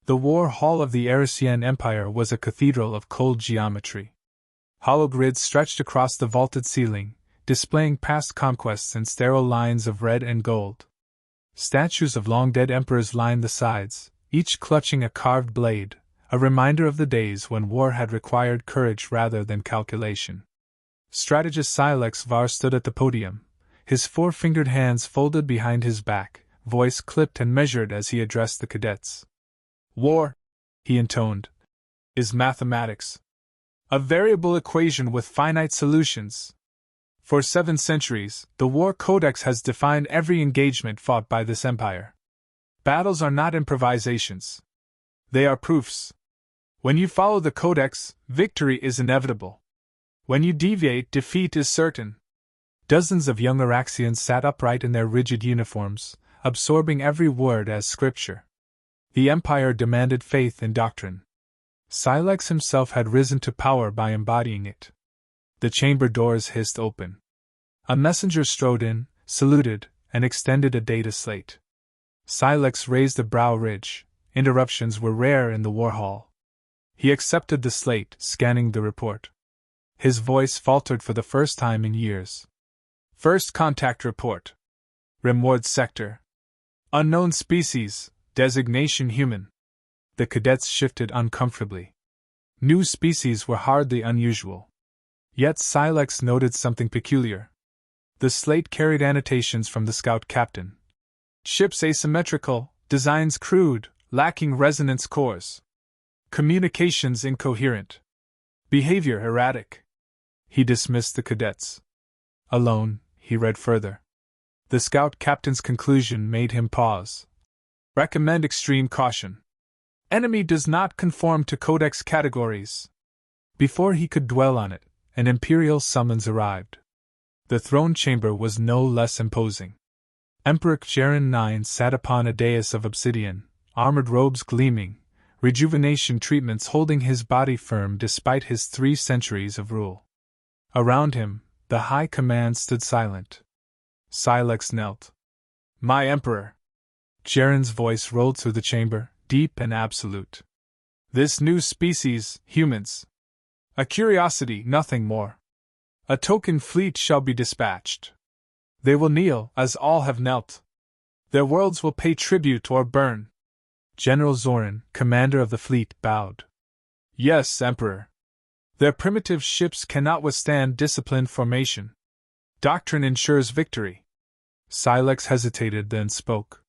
The war hall of the Arisan Empire was a cathedral of cold geometry. Hollow grids stretched across the vaulted ceiling, displaying past conquests in sterile lines of red and gold. Statues of long-dead emperors lined the sides, each clutching a carved blade, a reminder of the days when war had required courage rather than calculation. Strategist Silex Var stood at the podium, his four-fingered hands folded behind his back, voice clipped and measured as he addressed the cadets. War, he intoned, is mathematics. A variable equation with finite solutions. For 7 centuries, the War Codex has defined every engagement fought by this empire. Battles are not improvisations. They are proofs. When you follow the Codex, victory is inevitable. When you deviate, defeat is certain. Dozens of young Araxians sat upright in their rigid uniforms, absorbing every word as scripture. The empire demanded faith in doctrine. Silex himself had risen to power by embodying it. The chamber doors hissed open. A messenger strode in, saluted, and extended a data slate. Silex raised a brow ridge. Interruptions were rare in the war hall. He accepted the slate, scanning the report. His voice faltered for the first time in years. First contact report. Rimward sector. Unknown species, designation human. The cadets shifted uncomfortably. New species were hardly unusual. Yet Silex noted something peculiar. The slate carried annotations from the scout captain. Ships asymmetrical, designs crude, lacking resonance cores. Communications incoherent. Behavior erratic. He dismissed the cadets. Alone, he read further. The scout captain's conclusion made him pause. Recommend extreme caution. Enemy does not conform to codex categories. Before he could dwell on it, an imperial summons arrived. The throne chamber was no less imposing. Emperor Euron IX sat upon a dais of obsidian, armored robes gleaming, rejuvenation treatments holding his body firm despite his 3 centuries of rule. Around him, the high command stood silent. Silex knelt. My emperor! Euron's voice rolled through the chamber, deep and absolute. This new species, humans. A curiosity, nothing more. A token fleet shall be dispatched. They will kneel, as all have knelt. Their worlds will pay tribute or burn. General Zoran, commander of the fleet, bowed. Yes, Emperor. Their primitive ships cannot withstand disciplined formation. Doctrine ensures victory. Silex hesitated, then spoke.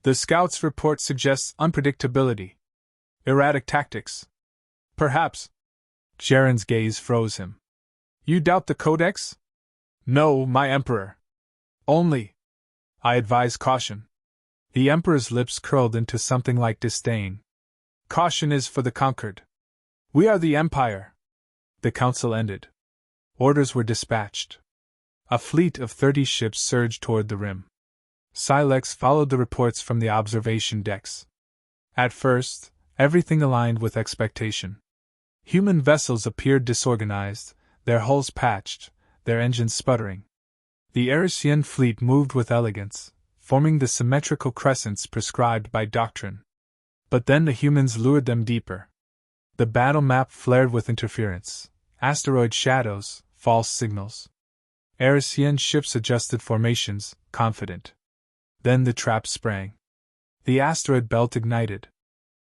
The scout's report suggests unpredictability. Erratic tactics. Perhaps. Euron's gaze froze him. You doubt the Codex? No, my Emperor. Only. I advise caution. The Emperor's lips curled into something like disdain. Caution is for the conquered. We are the Empire. The council ended. Orders were dispatched. A fleet of 30 ships surged toward the rim. Silex followed the reports from the observation decks. At first, everything aligned with expectation. Human vessels appeared disorganized, their hulls patched, their engines sputtering. The Arisan fleet moved with elegance, forming the symmetrical crescents prescribed by doctrine. But then the humans lured them deeper. The battle map flared with interference, asteroid shadows, false signals. Arisan ships adjusted formations, confident. Then the trap sprang. The asteroid belt ignited.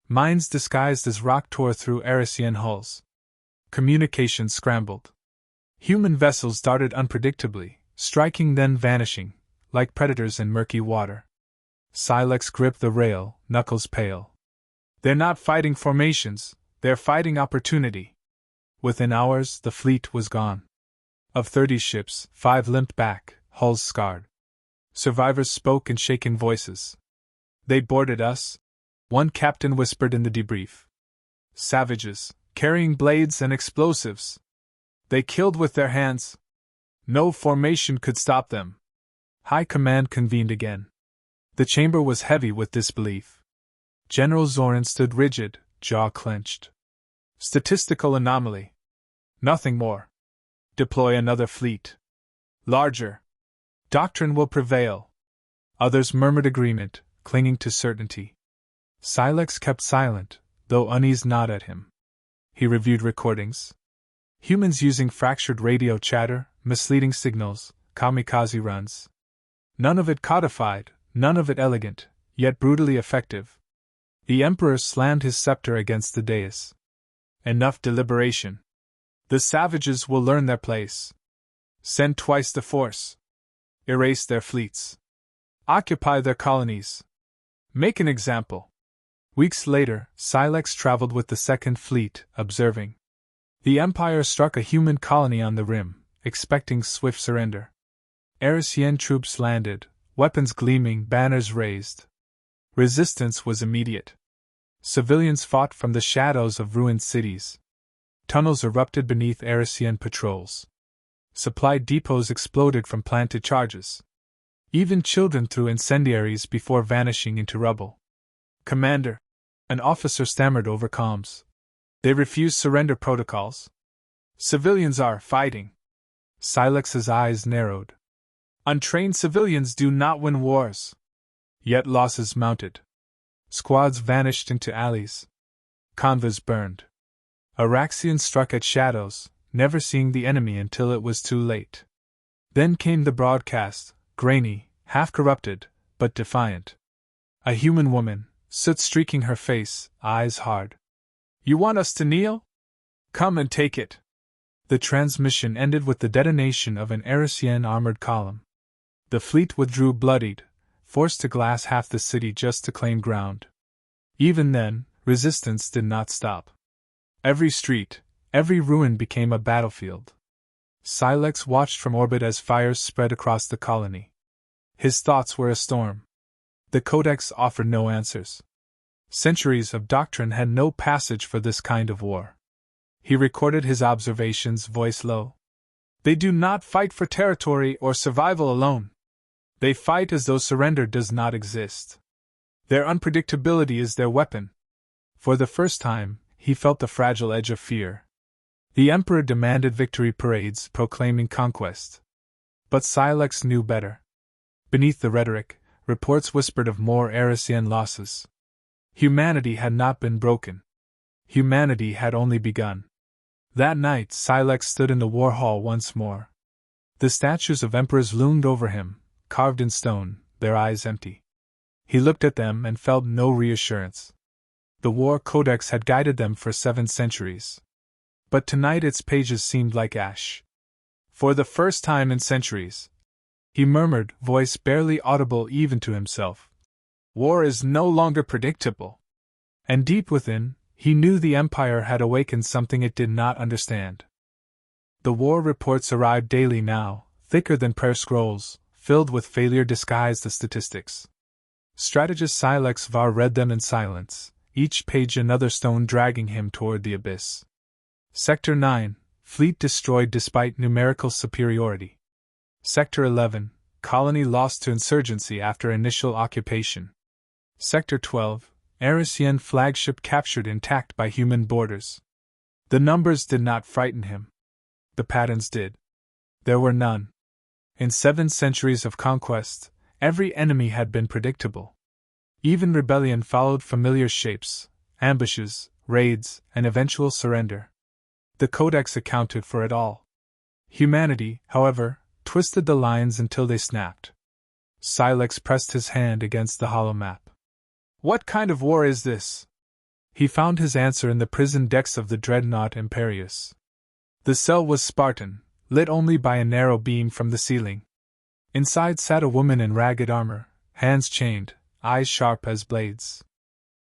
Mines disguised as rock tore through Arisan hulls. Communications scrambled. Human vessels darted unpredictably, striking then vanishing, like predators in murky water. Silex gripped the rail, knuckles pale. They're not fighting formations, they're fighting opportunity. Within hours, the fleet was gone. Of 30 ships, 5 limped back, hulls scarred. Survivors spoke in shaken voices. They boarded us, one captain whispered in the debrief. Savages, carrying blades and explosives. They killed with their hands. No formation could stop them. High Command convened again. The chamber was heavy with disbelief. General Zoran stood rigid, jaw clenched. Statistical anomaly. Nothing more. Deploy another fleet. Larger. Doctrine will prevail. Others murmured agreement, clinging to certainty. Silex kept silent, though uneasy gnawed at him. He reviewed recordings. Humans using fractured radio chatter, misleading signals, kamikaze runs. None of it codified, none of it elegant, yet brutally effective. The Emperor slammed his scepter against the dais. Enough deliberation. The savages will learn their place. Send twice the force. Erase their fleets. Occupy their colonies. Make an example. Weeks later, Silex traveled with the Second Fleet, observing. The Empire struck a human colony on the rim, expecting swift surrender. Arisan troops landed, weapons gleaming, banners raised. Resistance was immediate. Civilians fought from the shadows of ruined cities. Tunnels erupted beneath Arisan patrols. Supply depots exploded from planted charges. Even children threw incendiaries before vanishing into rubble. Commander, an officer stammered over comms. They refuse surrender protocols. Civilians are fighting. Silex's eyes narrowed. Untrained civilians do not win wars. Yet losses mounted. Squads vanished into alleys. Convoys burned. Araxians struck at shadows, never seeing the enemy until it was too late. Then came the broadcast, grainy, half-corrupted, but defiant. A human woman, soot streaking her face, eyes hard. You want us to kneel? Come and take it. The transmission ended with the detonation of an Arisan armored column. The fleet withdrew bloodied, forced to glass half the city just to claim ground. Even then, resistance did not stop. Every street, every ruin became a battlefield. Silex watched from orbit as fires spread across the colony. His thoughts were a storm. The codex offered no answers. Centuries of doctrine had no passage for this kind of war. He recorded his observations, voice low. They do not fight for territory or survival alone. They fight as though surrender does not exist. Their unpredictability is their weapon. For the first time, he felt the fragile edge of fear. The Emperor demanded victory parades proclaiming conquest. But Silex knew better. Beneath the rhetoric, reports whispered of more Arisan losses. Humanity had not been broken. Humanity had only begun. That night, Silex stood in the war hall once more. The statues of emperors loomed over him, carved in stone, their eyes empty. He looked at them and felt no reassurance. The war codex had guided them for 7 centuries. But tonight its pages seemed like ash. For the first time in centuries, he murmured, voice barely audible even to himself. War is no longer predictable. And deep within, he knew the Empire had awakened something it did not understand. The war reports arrived daily now, thicker than prayer scrolls, filled with failure disguised as statistics. Strategist Silex Var read them in silence, each page another stone dragging him toward the abyss. Sector 9, Fleet destroyed despite numerical superiority. Sector 11, Colony lost to insurgency after initial occupation. Sector 12, Arisan flagship captured intact by human borders. The numbers did not frighten him. The patterns did. There were none. In 7 centuries of conquest, every enemy had been predictable. Even rebellion followed familiar shapes, ambushes, raids, and eventual surrender. The Codex accounted for it all. Humanity, however, twisted the lines until they snapped. Silex pressed his hand against the hollow map. What kind of war is this? He found his answer in the prison decks of the dreadnought Imperius. The cell was Spartan, lit only by a narrow beam from the ceiling. Inside sat a woman in ragged armor, hands chained, eyes sharp as blades.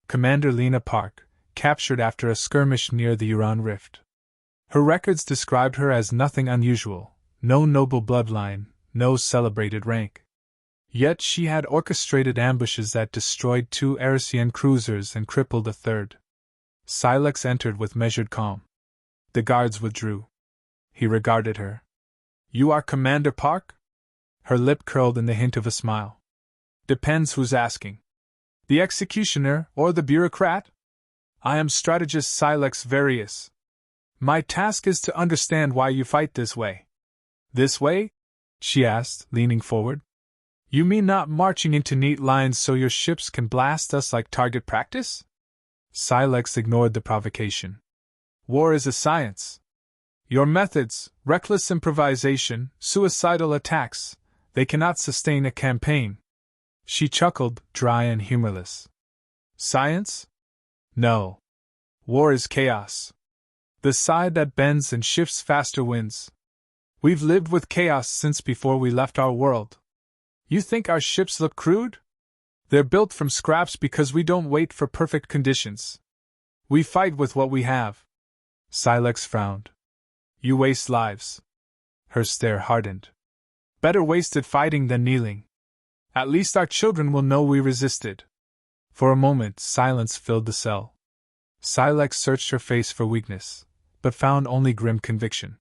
Commander Lena Park, captured after a skirmish near the Euron Rift. Her records described her as nothing unusual, no noble bloodline, no celebrated rank. Yet she had orchestrated ambushes that destroyed 2 Arisan cruisers and crippled a third. Silex entered with measured calm. The guards withdrew. He regarded her. You are Commander Park? Her lip curled in the hint of a smile. Depends who's asking. The executioner or the bureaucrat? I am strategist Silex Varius. My task is to understand why you fight this way. This way? She asked, leaning forward. You mean not marching into neat lines so your ships can blast us like target practice? Silex ignored the provocation. War is a science. Your methods, reckless improvisation, suicidal attacks, they cannot sustain a campaign. She chuckled, dry and humorless. Science? No. War is chaos. The side that bends and shifts faster wins. We've lived with chaos since before we left our world. You think our ships look crude? They're built from scraps because we don't wait for perfect conditions. We fight with what we have. Silex frowned. You waste lives. Her stare hardened. Better wasted fighting than kneeling. At least our children will know we resisted. For a moment, silence filled the cell. Silex searched her face for weakness, but found only grim conviction.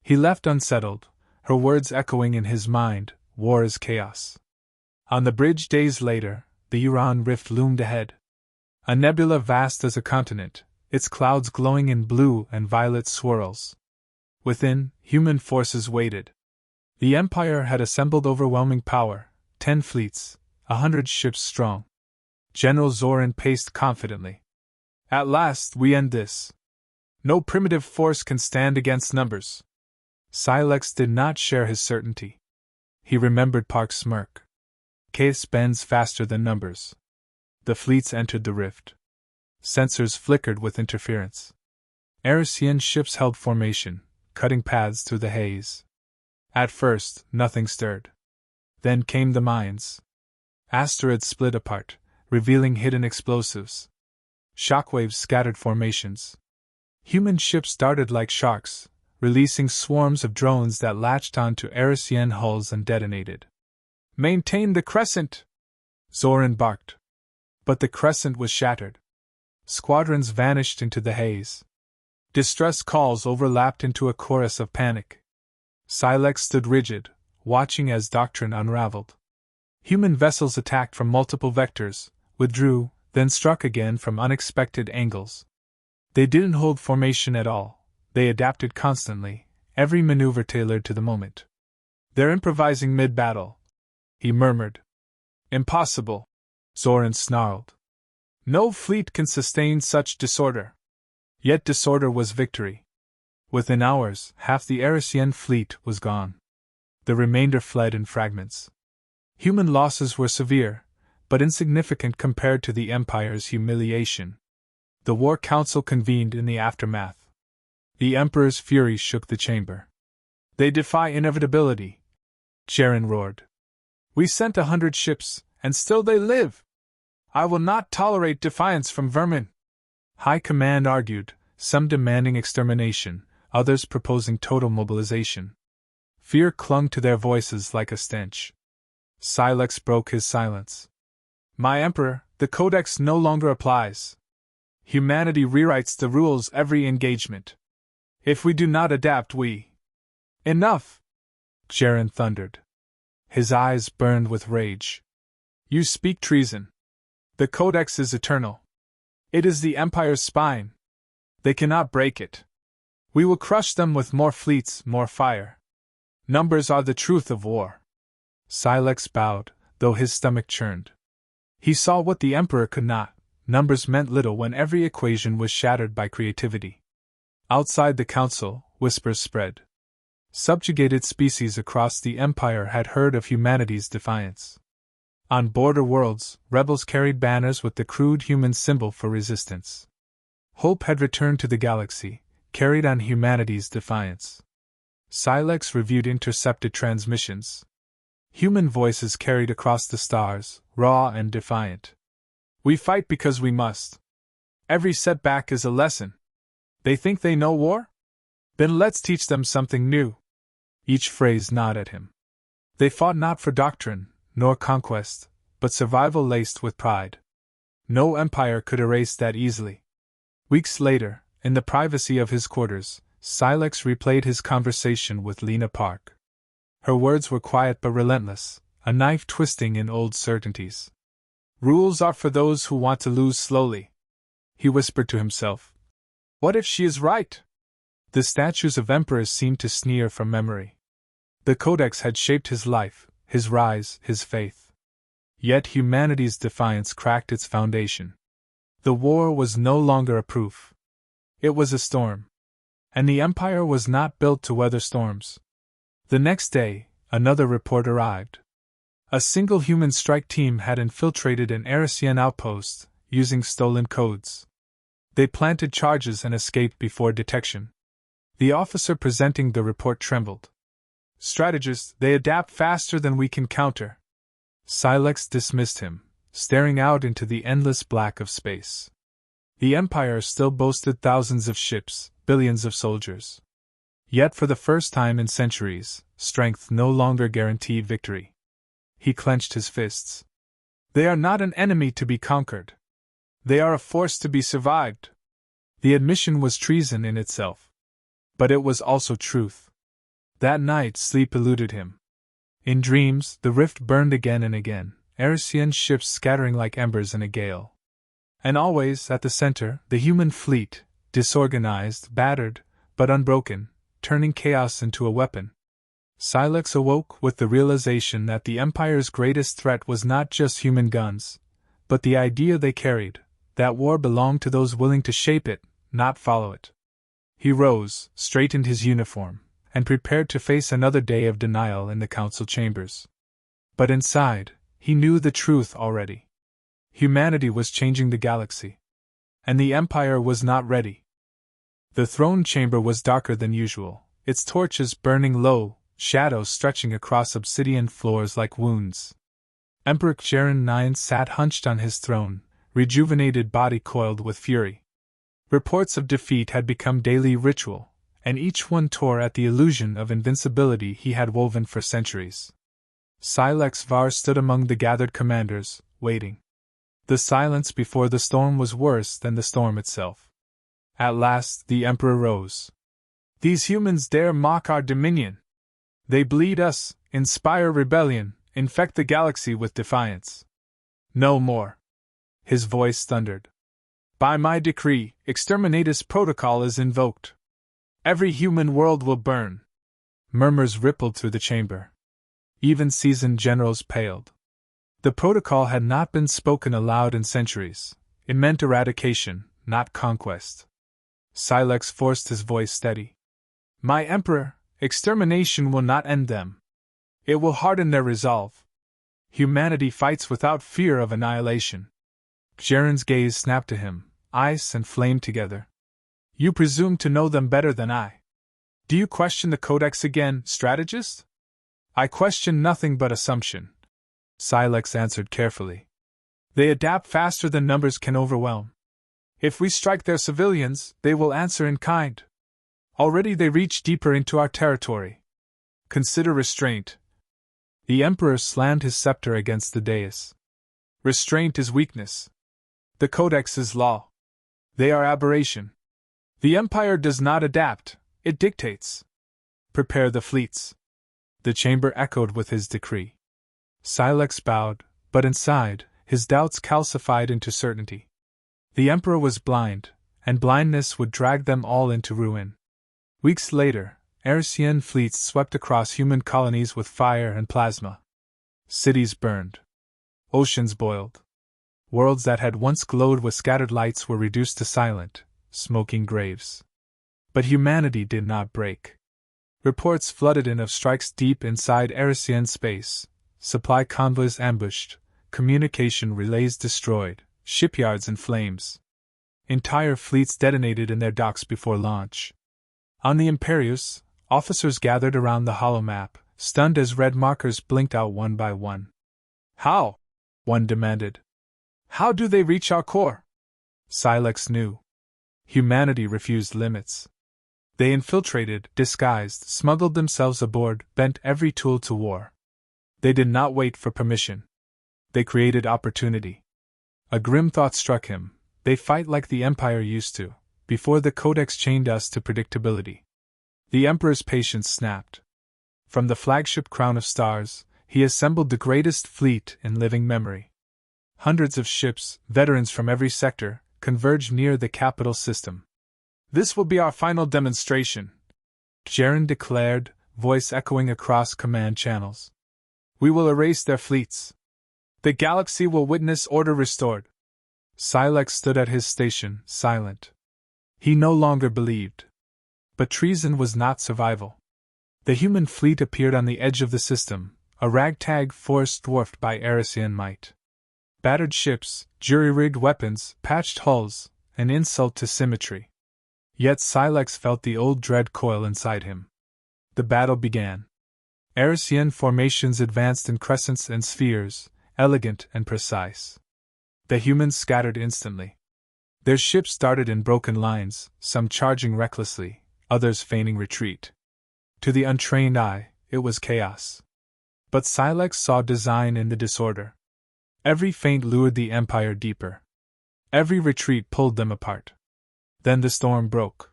He left unsettled, her words echoing in his mind, war is chaos. On the bridge days later, the Euron rift loomed ahead. A nebula vast as a continent, its clouds glowing in blue and violet swirls. Within, human forces waited. The Empire had assembled overwhelming power, 10 fleets, 100 ships strong. General Zoran paced confidently. At last we end this. No primitive force can stand against numbers. Silex did not share his certainty. He remembered Park's smirk. Chaos bends faster than numbers. The fleets entered the rift. Sensors flickered with interference. Arisan ships held formation, cutting paths through the haze. At first, nothing stirred. Then came the mines. Asteroids split apart, revealing hidden explosives. Shockwaves scattered formations. Human ships darted like sharks, releasing swarms of drones that latched onto Arisan hulls and detonated. Maintain the crescent! Zoran barked. But the crescent was shattered. Squadrons vanished into the haze. Distress calls overlapped into a chorus of panic. Silex stood rigid, watching as doctrine unraveled. Human vessels attacked from multiple vectors, withdrew, then struck again from unexpected angles. They didn't hold formation at all, they adapted constantly, every maneuver tailored to the moment. They're improvising mid-battle, he murmured. Impossible, Zoran snarled. No fleet can sustain such disorder. Yet disorder was victory. Within hours, half the Arisan fleet was gone. The remainder fled in fragments. Human losses were severe, but insignificant compared to the Empire's humiliation. The War Council convened in the aftermath. The Emperor's fury shook the chamber. They defy inevitability, Jaren roared. We sent 100 ships, and still they live. I will not tolerate defiance from vermin. High Command argued, some demanding extermination, others proposing total mobilization. Fear clung to their voices like a stench. Silex broke his silence. My Emperor, the codex no longer applies. Humanity rewrites the rules every engagement. If we do not adapt, we... Enough! Jaren thundered. His eyes burned with rage. You speak treason. The codex is eternal. It is the Empire's spine. They cannot break it. We will crush them with more fleets, more fire. Numbers are the truth of war. Silex bowed, though his stomach churned. He saw what the Emperor could not. Numbers meant little when every equation was shattered by creativity. Outside the council, whispers spread. Subjugated species across the Empire had heard of humanity's defiance. On border worlds, rebels carried banners with the crude human symbol for resistance. Hope had returned to the galaxy, carried on humanity's defiance. Silex reviewed intercepted transmissions. Human voices carried across the stars, raw and defiant. We fight because we must. Every setback is a lesson. They think they know war? Then let's teach them something new. Each phrase gnawed at him. They fought not for doctrine, nor conquest, but survival laced with pride. No empire could erase that easily. Weeks later, in the privacy of his quarters, Silex replayed his conversation with Lena Park. Her words were quiet but relentless, a knife twisting in old certainties. Rules are for those who want to lose slowly. He whispered to himself. What if she is right? The statues of emperors seemed to sneer from memory. The codex had shaped his life, his rise, his faith. Yet humanity's defiance cracked its foundation. The war was no longer a proof. It was a storm. And the Empire was not built to weather storms. The next day, another report arrived. A single human strike team had infiltrated an Arisan outpost, using stolen codes. They planted charges and escaped before detection. The officer presenting the report trembled. Strategists, they adapt faster than we can counter. Silex dismissed him, staring out into the endless black of space. The Empire still boasted thousands of ships, billions of soldiers. Yet for the first time in centuries, strength no longer guaranteed victory. He clenched his fists. They are not an enemy to be conquered. They are a force to be survived. The admission was treason in itself. But it was also truth. That night sleep eluded him. In dreams, the rift burned again and again, Arisan ships scattering like embers in a gale. And always, at the center, the human fleet, disorganized, battered, but unbroken, turning chaos into a weapon. Silex awoke with the realization that the Empire's greatest threat was not just human guns, but the idea they carried, that war belonged to those willing to shape it, not follow it. He rose, straightened his uniform, and prepared to face another day of denial in the council chambers. But inside, he knew the truth already. Humanity was changing the galaxy. And the Empire was not ready. The throne chamber was darker than usual, its torches burning low, shadows stretching across obsidian floors like wounds. Emperor Euron IX sat hunched on his throne, rejuvenated body coiled with fury. Reports of defeat had become daily ritual, and each one tore at the illusion of invincibility he had woven for centuries. Silex Var stood among the gathered commanders, waiting. The silence before the storm was worse than the storm itself. At last, the Emperor rose. These humans dare mock our dominion. They bleed us, inspire rebellion, infect the galaxy with defiance. No more. His voice thundered. By my decree, exterminatus protocol is invoked. Every human world will burn. Murmurs rippled through the chamber. Even seasoned generals paled. The protocol had not been spoken aloud in centuries. It meant eradication, not conquest. Silex forced his voice steady. My Emperor, extermination will not end them. It will harden their resolve. Humanity fights without fear of annihilation. Euron's gaze snapped to him, ice and flame together. You presume to know them better than I. Do you question the codex again, strategist? I question nothing but assumption. Silex answered carefully. They adapt faster than numbers can overwhelm. If we strike their civilians, they will answer in kind. Already they reach deeper into our territory. Consider restraint. The Emperor slammed his scepter against the dais. Restraint is weakness. The codex is law. They are aberration. The Empire does not adapt, it dictates. Prepare the fleets. The chamber echoed with his decree. Silex bowed, but inside, his doubts calcified into certainty. The Emperor was blind, and blindness would drag them all into ruin. Weeks later, Arisan fleets swept across human colonies with fire and plasma. Cities burned. Oceans boiled. Worlds that had once glowed with scattered lights were reduced to silent, smoking graves. But humanity did not break. Reports flooded in of strikes deep inside Arisan space, supply convoys ambushed, communication relays destroyed, shipyards in flames. Entire fleets detonated in their docks before launch. On the Imperius, officers gathered around the holomap, stunned as red markers blinked out one by one. How? One demanded. How do they reach our core? Silex knew. Humanity refused limits. They infiltrated, disguised, smuggled themselves aboard, bent every tool to war. They did not wait for permission. They created opportunity. A grim thought struck him. They fight like the Empire used to, before the Codex chained us to predictability. The Emperor's patience snapped. From the flagship Crown of Stars, he assembled the greatest fleet in living memory. Hundreds of ships, veterans from every sector, converged near the capital system. This will be our final demonstration, Euron declared, voice echoing across command channels. We will erase their fleets. The galaxy will witness order restored. Silex stood at his station, silent. He no longer believed. But treason was not survival. The human fleet appeared on the edge of the system, a ragtag force dwarfed by Arisan might. Battered ships, jury-rigged weapons, patched hulls, an insult to symmetry. Yet Silex felt the old dread coil inside him. The battle began. Arisan formations advanced in crescents and spheres, elegant and precise. The humans scattered instantly. Their ships darted in broken lines, some charging recklessly, others feigning retreat. To the untrained eye, it was chaos. But Silex saw design in the disorder. Every feint lured the Empire deeper. Every retreat pulled them apart. Then the storm broke.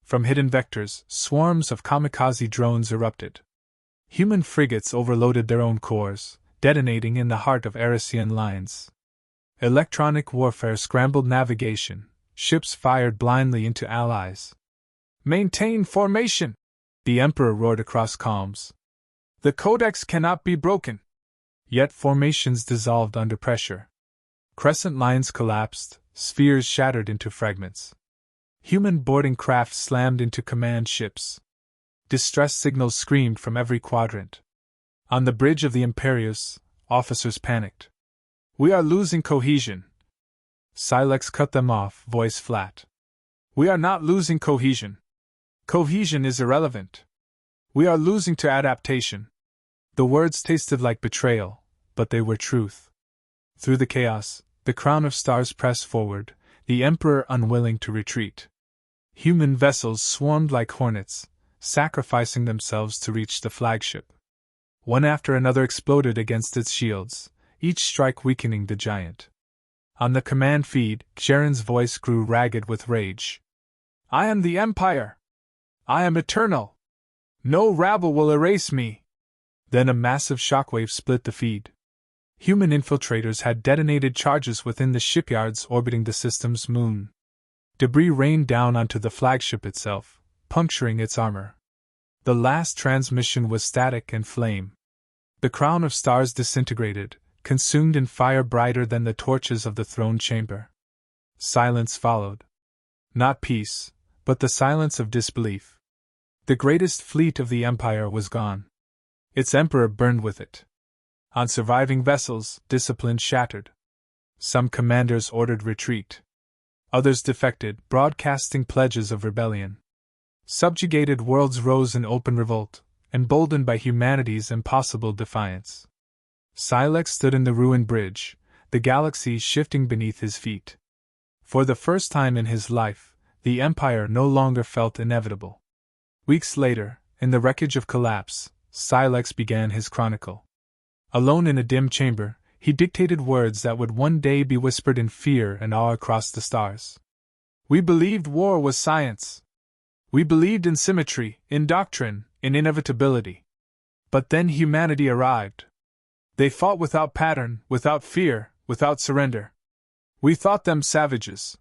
From hidden vectors, swarms of kamikaze drones erupted. Human frigates overloaded their own cores, detonating in the heart of Arisan lines. Electronic warfare scrambled navigation, ships fired blindly into allies. "Maintain formation!" the Emperor roared across calms. "The codex cannot be broken!" Yet formations dissolved under pressure. Crescent lines collapsed, spheres shattered into fragments. Human boarding craft slammed into command ships. Distress signals screamed from every quadrant. On the bridge of the Imperius, officers panicked. "We are losing cohesion." Silex cut them off, voice flat. "We are not losing cohesion. Cohesion is irrelevant. We are losing to adaptation." The words tasted like betrayal, but they were truth. Through the chaos, the crown of stars pressed forward, the Emperor unwilling to retreat. Human vessels swarmed like hornets, sacrificing themselves to reach the flagship. One after another exploded against its shields, each strike weakening the giant. On the command feed, Jaren's voice grew ragged with rage. "I am the Empire! I am eternal! No rabble will erase me!" Then a massive shockwave split the feed. Human infiltrators had detonated charges within the shipyards orbiting the system's moon. Debris rained down onto the flagship itself, puncturing its armor. The last transmission was static and flame. The crown of stars disintegrated, consumed in fire brighter than the torches of the throne chamber. Silence followed. Not peace, but the silence of disbelief. The greatest fleet of the Empire was gone. Its Emperor burned with it. On surviving vessels, discipline shattered. Some commanders ordered retreat. Others defected, broadcasting pledges of rebellion. Subjugated worlds rose in open revolt, emboldened by humanity's impossible defiance. Silex stood in the ruined bridge, the galaxy shifting beneath his feet. For the first time in his life, the Empire no longer felt inevitable. Weeks later, in the wreckage of collapse, Silex began his chronicle. Alone in a dim chamber, he dictated words that would one day be whispered in fear and awe across the stars. "We believed war was science. We believed in symmetry, in doctrine, in inevitability. But then humanity arrived. They fought without pattern, without fear, without surrender. We thought them savages.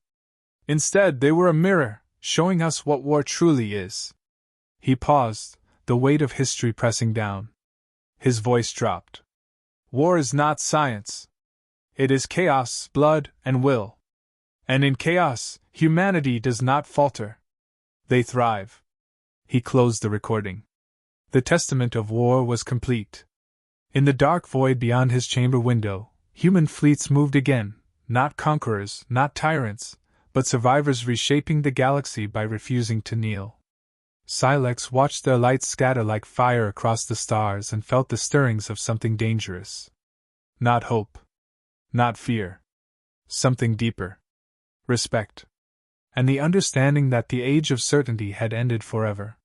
Instead, they were a mirror, showing us what war truly is." He paused, the weight of history pressing down. His voice dropped. "War is not science. It is chaos, blood, and will. And in chaos, humanity does not falter. They thrive." He closed the recording. The testament of war was complete. In the dark void beyond his chamber window, human fleets moved again, not conquerors, not tyrants, but survivors reshaping the galaxy by refusing to kneel. Silex watched their lights scatter like fire across the stars and felt the stirrings of something dangerous. Not hope. Not fear. Something deeper. Respect. And the understanding that the age of certainty had ended forever.